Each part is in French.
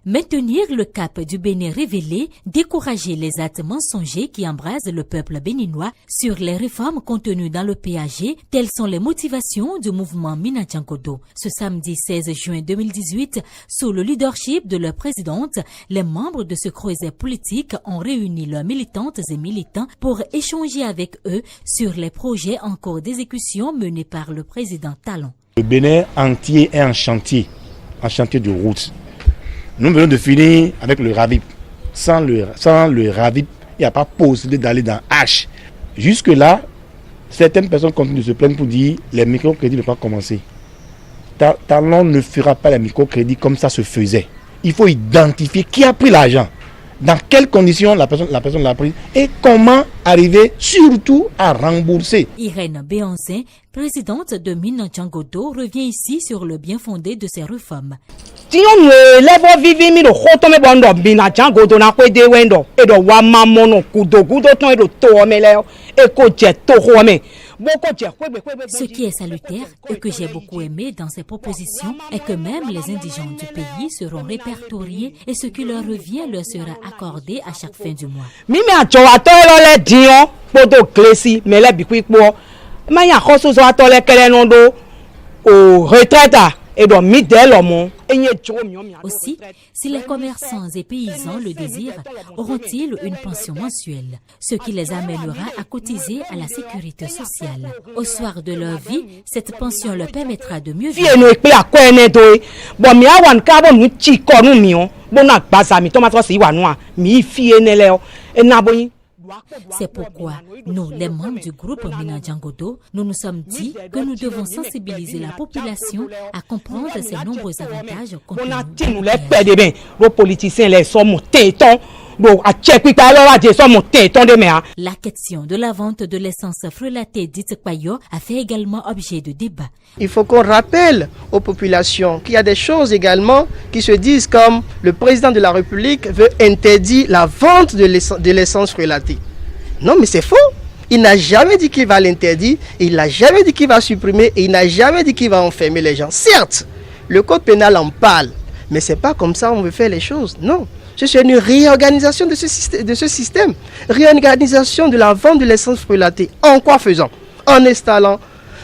Maintenir le cap du Bénin révélé, décourager les actes mensongers qui embrasent le peuple béninois sur les réformes contenues dans le PAG, telles sont les motivations du mouvement Mina Djangodo. Ce samedi 16 juin 2018, sous le leadership de leur présidente, les membres de ce creuset politique ont réuni leurs militantes et militants pour échanger avec eux sur les projets en cours d'exécution menés par le président Talon. Le Bénin entier est en chantier de route. Nous venons de finir avec le RAVIP. Sans le RAVIP, il n'y a pas possibilité d'aller dans H. Jusque-là, certaines personnes continuent de se plaindre pour dire que les microcrédits ne vont pas commencer. Talon ne fera pas les microcrédits comme ça se faisait. Il faut identifier qui a pris l'argent, dans quelles conditions la personne l'a pris et comment arriver surtout à rembourser. Irène Béancin, présidente de Mina Djangodo, revient ici sur le bien fondé de ces réformes. Ce qui est salutaire et que j'ai beaucoup aimé dans ces propositions est que même les indigents du pays seront répertoriés et ce qui leur revient leur sera accordé à chaque fin du mois. Aussi, si les commerçants et paysans le désirent, auront-ils une pension mensuelle, ce qui les amènera à cotiser à la sécurité sociale. Au soir de leur vie, cette pension leur permettra de mieux vivre. C'est pourquoi nous, les membres du groupe Mina Djangodo, nous nous sommes dit que nous devons sensibiliser la population à comprendre ces nombreux avantages. La question de la vente de l'essence frelatée dite Payo a fait également objet de débat. Il faut qu'on rappelle aux populations qu'il y a des choses également qui se disent comme le président de la République veut interdire la vente de l'essence frelatée. Non, mais c'est faux. Il n'a jamais dit qu'il va l'interdire, il n'a jamais dit qu'il va supprimer, et il n'a jamais dit qu'il va enfermer les gens. Certes, le code pénal en parle, mais c'est pas comme ça qu'on veut faire les choses. Non. C'est une réorganisation de ce système. Réorganisation de la vente de l'essence frelatée. En quoi faisant? En installant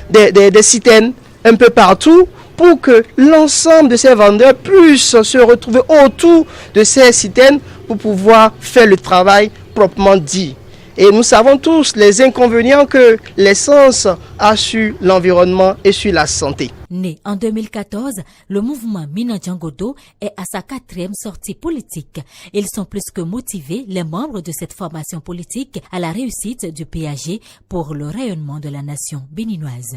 des citernes un peu partout pour que l'ensemble de ces vendeurs puissent se retrouver autour de ces citernes pour pouvoir faire le travail proprement dit. Et nous savons tous les inconvénients que l'essence a sur l'environnement et sur la santé. Né en 2014, le mouvement Mina Djangodo est à sa 4e sortie politique. Ils sont plus que motivés, les membres de cette formation politique, à la réussite du PAG pour le rayonnement de la nation béninoise.